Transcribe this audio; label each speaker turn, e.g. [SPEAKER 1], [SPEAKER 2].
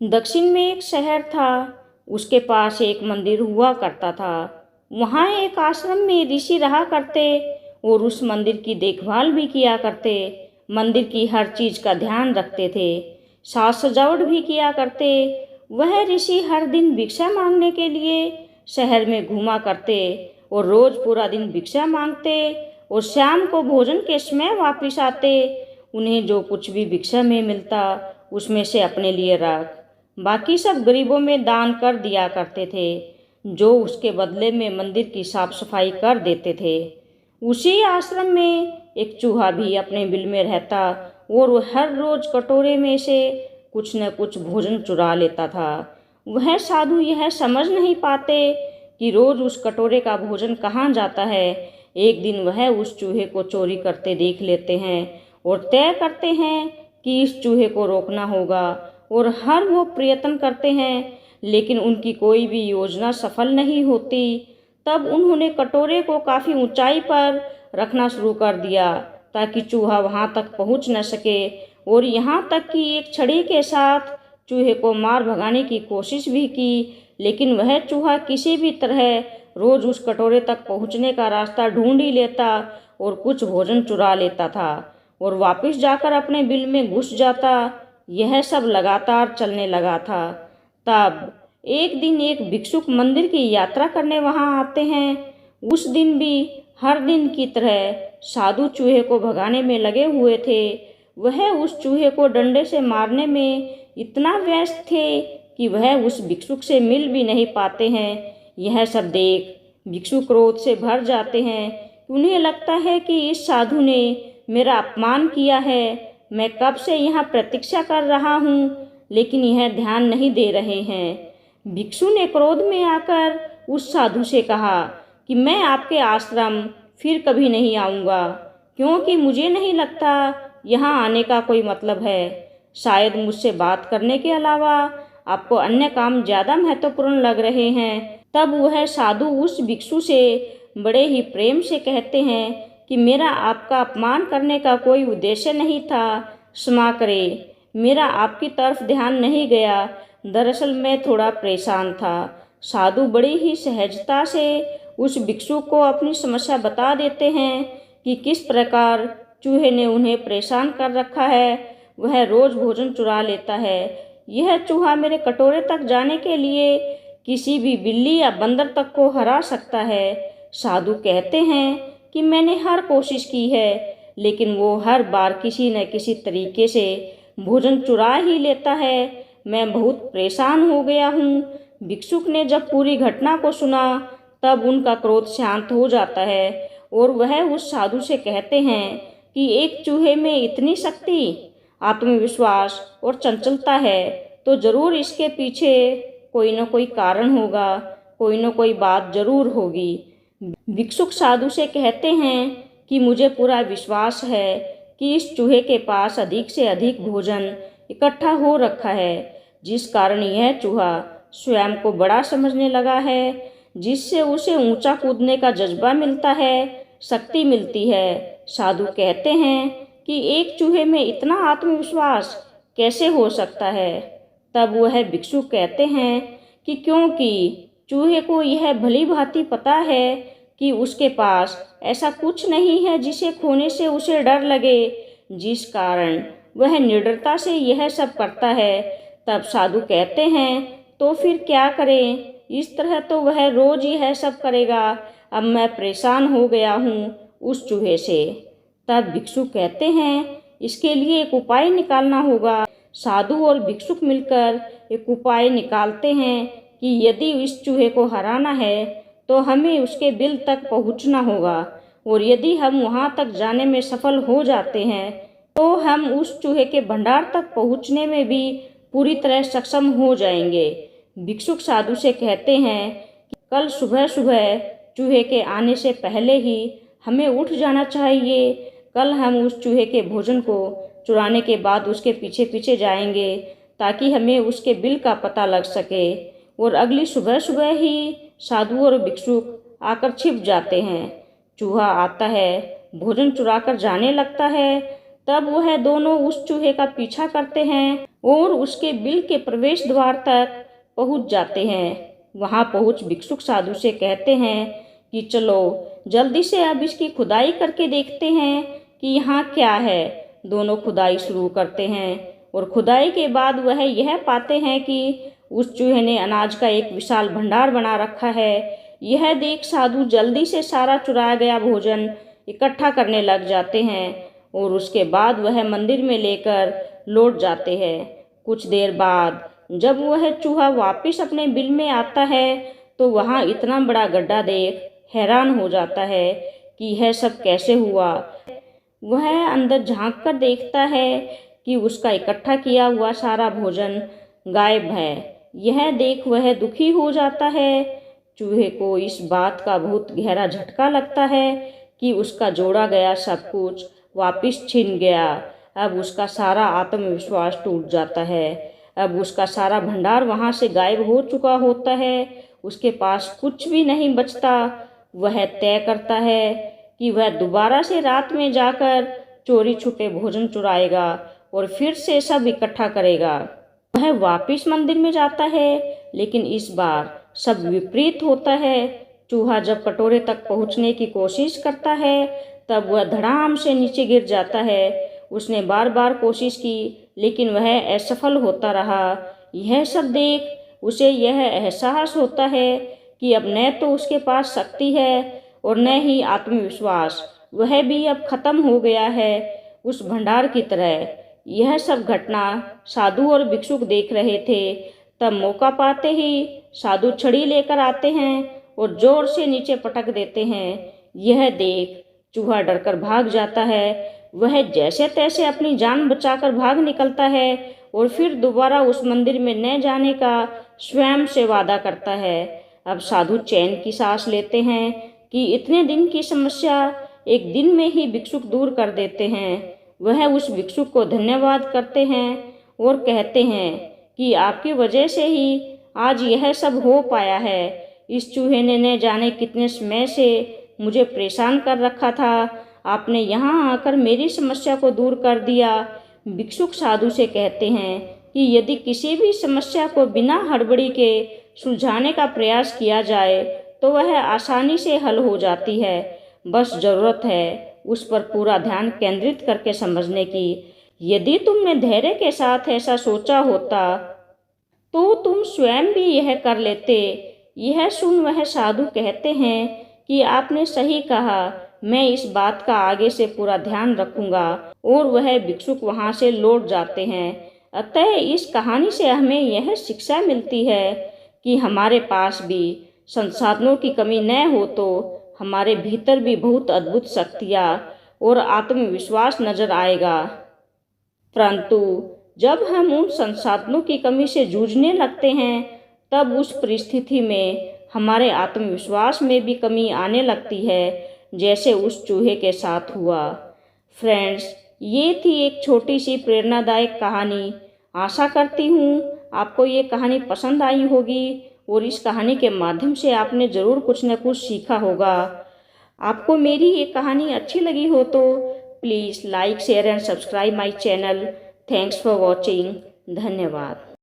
[SPEAKER 1] दक्षिण में एक शहर था। उसके पास एक मंदिर हुआ करता था। वहाँ एक आश्रम में ऋषि रहा करते और उस मंदिर की देखभाल भी किया करते। मंदिर की हर चीज़ का ध्यान रखते थे, साज सजावट भी किया करते। वह ऋषि हर दिन भिक्षा मांगने के लिए शहर में घूमा करते और रोज पूरा दिन भिक्षा मांगते और शाम को भोजन के समय वापिस आते। उन्हें जो कुछ भी भिक्षा में मिलता उसमें से अपने लिए रख, बाकी सब गरीबों में दान कर दिया करते थे, जो उसके बदले में मंदिर की साफ सफाई कर देते थे। उसी आश्रम में एक चूहा भी अपने बिल में रहता और वह हर रोज कटोरे में से कुछ न कुछ भोजन चुरा लेता था। वह साधु यह समझ नहीं पाते कि रोज उस कटोरे का भोजन कहाँ जाता है। एक दिन वह उस चूहे को चोरी करते देख लेते हैं और तय करते हैं कि इस चूहे को रोकना होगा और हर वो प्रयत्न करते हैं, लेकिन उनकी कोई भी योजना सफल नहीं होती। तब उन्होंने कटोरे को काफ़ी ऊंचाई पर रखना शुरू कर दिया ताकि चूहा वहां तक पहुंच न सके, और यहाँ तक कि एक छड़ी के साथ चूहे को मार भगाने की कोशिश भी की, लेकिन वह चूहा किसी भी तरह रोज उस कटोरे तक पहुंचने का रास्ता ढूंढ ही लेता और कुछ भोजन चुरा लेता था और वापस जाकर अपने बिल में घुस जाता। यह सब लगातार चलने लगा था। तब एक दिन एक भिक्षुक मंदिर की यात्रा करने वहां आते हैं। उस दिन भी हर दिन की तरह साधु चूहे को भगाने में लगे हुए थे। वह उस चूहे को डंडे से मारने में इतना व्यस्त थे कि वह उस भिक्षुक से मिल भी नहीं पाते हैं। यह सब देख भिक्षु क्रोध से भर जाते हैं। उन्हें लगता है कि इस साधु ने मेरा अपमान किया है। मैं कब से यहाँ प्रतीक्षा कर रहा हूँ, लेकिन यह ध्यान नहीं दे रहे हैं। भिक्षु ने क्रोध में आकर उस साधु से कहा कि मैं आपके आश्रम फिर कभी नहीं आऊँगा, क्योंकि मुझे नहीं लगता यहाँ आने का कोई मतलब है। शायद मुझसे बात करने के अलावा आपको अन्य काम ज़्यादा महत्वपूर्ण लग रहे हैं। तब वह साधु उस भिक्षु से बड़े ही प्रेम से कहते हैं कि मेरा आपका अपमान करने का कोई उद्देश्य नहीं था, क्षमा करें, मेरा आपकी तरफ ध्यान नहीं गया। दरअसल मैं थोड़ा परेशान था। साधु बड़ी ही सहजता से उस भिक्षु को अपनी समस्या बता देते हैं कि किस प्रकार चूहे ने उन्हें परेशान कर रखा है। वह रोज भोजन चुरा लेता है। यह चूहा मेरे कटोरे तक जाने के लिए किसी भी बिल्ली या बंदर तक को हरा सकता है। साधु कहते हैं कि मैंने हर कोशिश की है, लेकिन वो हर बार किसी न किसी तरीके से भोजन चुरा ही लेता है। मैं बहुत परेशान हो गया हूँ। भिक्षुक ने जब पूरी घटना को सुना तब उनका क्रोध शांत हो जाता है और वह उस साधु से कहते हैं कि एक चूहे में इतनी शक्ति, आत्मविश्वास और चंचलता है तो जरूर इसके पीछे कोई न कोई कारण होगा, कोई न कोई बात जरूर होगी। भिक्षुक साधु से कहते हैं कि मुझे पूरा विश्वास है कि इस चूहे के पास अधिक से अधिक भोजन इकट्ठा हो रखा है, जिस कारण यह चूहा स्वयं को बड़ा समझने लगा है, जिससे उसे ऊंचा कूदने का जज्बा मिलता है, शक्ति मिलती है। साधु कहते हैं कि एक चूहे में इतना आत्मविश्वास कैसे हो सकता है। तब वह भिक्षु कहते हैं कि क्योंकि चूहे को यह भली भांति पता है कि उसके पास ऐसा कुछ नहीं है जिसे खोने से उसे डर लगे, जिस कारण वह निडरता से यह सब करता है। तब साधु कहते हैं तो फिर क्या करें, इस तरह तो वह रोज यह सब करेगा। अब मैं परेशान हो गया हूँ उस चूहे से। तब भिक्षु कहते हैं इसके लिए एक उपाय निकालना होगा। साधु और भिक्षुक मिलकर एक उपाय निकालते हैं कि यदि इस चूहे को हराना है तो हमें उसके बिल तक पहुंचना होगा, और यदि हम वहां तक जाने में सफल हो जाते हैं तो हम उस चूहे के भंडार तक पहुंचने में भी पूरी तरह सक्षम हो जाएंगे। भिक्षुक साधु से कहते हैं कि कल सुबह सुबह चूहे के आने से पहले ही हमें उठ जाना चाहिए। कल हम उस चूहे के भोजन को चुराने के बाद उसके पीछे पीछे जाएंगे ताकि हमें उसके बिल का पता लग सके। और अगली सुबह सुबह ही साधु और भिक्षुक आकर छिप जाते हैं। चूहा आता है, भोजन चुराकर जाने लगता है। तब वह दोनों उस चूहे का पीछा करते हैं और उसके बिल के प्रवेश द्वार तक पहुंच जाते हैं। वहां पहुंच भिक्षुक साधु से कहते हैं कि चलो जल्दी से अब इसकी खुदाई करके देखते हैं कि यहाँ क्या है। दोनों खुदाई शुरू करते हैं और खुदाई के बाद वह यह पाते हैं कि उस चूहे ने अनाज का एक विशाल भंडार बना रखा है। यह देख साधु जल्दी से सारा चुराया गया भोजन इकट्ठा करने लग जाते हैं और उसके बाद वह मंदिर में लेकर लौट जाते हैं। कुछ देर बाद जब वह चूहा वापस अपने बिल में आता है तो वहाँ इतना बड़ा गड्ढा देख हैरान हो जाता है कि यह सब कैसे हुआ। वह अंदर झांक कर देखता है कि उसका इकट्ठा किया हुआ सारा भोजन गायब है। यह देख वह दुखी हो जाता है। चूहे को इस बात का बहुत गहरा झटका लगता है कि उसका जोड़ा गया सब कुछ वापस छिन गया। अब उसका सारा आत्मविश्वास टूट जाता है। अब उसका सारा भंडार वहाँ से गायब हो चुका होता है। उसके पास कुछ भी नहीं बचता। वह तय करता है कि वह दोबारा से रात में जाकर चोरी छुपे भोजन चुराएगा और फिर से सब इकट्ठा करेगा। वह वापस मंदिर में जाता है, लेकिन इस बार सब विपरीत होता है। चूहा जब कटोरे तक पहुंचने की कोशिश करता है तब वह धड़ाम से नीचे गिर जाता है। उसने बार बार कोशिश की लेकिन वह असफल होता रहा। यह सब देख उसे यह एहसास होता है कि अब न तो उसके पास शक्ति है और न ही आत्मविश्वास, वह भी अब खत्म हो गया है उस भंडार की तरह। यह सब घटना साधु और भिक्षुक देख रहे थे। तब मौका पाते ही साधु छड़ी लेकर आते हैं और जोर से नीचे पटक देते हैं। यह देख चूहा डरकर भाग जाता है। वह जैसे तैसे अपनी जान बचाकर भाग निकलता है और फिर दोबारा उस मंदिर में न जाने का स्वयं से वादा करता है। अब साधु चैन की सांस लेते हैं कि इतने दिन की समस्या एक दिन में ही भिक्षुक दूर कर देते हैं। वह उस भिक्षुक को धन्यवाद करते हैं और कहते हैं कि आपकी वजह से ही आज यह सब हो पाया है। इस चूहे ने न जाने कितने समय से मुझे परेशान कर रखा था। आपने यहाँ आकर मेरी समस्या को दूर कर दिया। भिक्षुक साधु से कहते हैं कि यदि किसी भी समस्या को बिना हड़बड़ी के सुलझाने का प्रयास किया जाए तो वह आसानी से हल हो जाती है। बस ज़रूरत है उस पर पूरा ध्यान केंद्रित करके समझने की। यदि तुमने धैर्य के साथ ऐसा सोचा होता तो तुम स्वयं भी यह कर लेते। यह सुन वह साधु कहते हैं कि आपने सही कहा, मैं इस बात का आगे से पूरा ध्यान रखूंगा। और वह भिक्षुक वहां से लौट जाते हैं। अतः इस कहानी से हमें यह शिक्षा मिलती है कि हमारे पास भी संसाधनों की कमी न हो तो हमारे भीतर भी बहुत अद्भुत शक्तियाँ और आत्मविश्वास नजर आएगा। परंतु जब हम उन संसाधनों की कमी से जूझने लगते हैं तब उस परिस्थिति में हमारे आत्मविश्वास में भी कमी आने लगती है, जैसे उस चूहे के साथ हुआ। फ्रेंड्स, ये थी एक छोटी सी प्रेरणादायक कहानी। आशा करती हूँ आपको ये कहानी पसंद आई होगी और इस कहानी के माध्यम से आपने ज़रूर कुछ न कुछ सीखा होगा। आपको मेरी ये कहानी अच्छी लगी हो तो please like, share and subscribe my channel. Thanks for watching. धन्यवाद।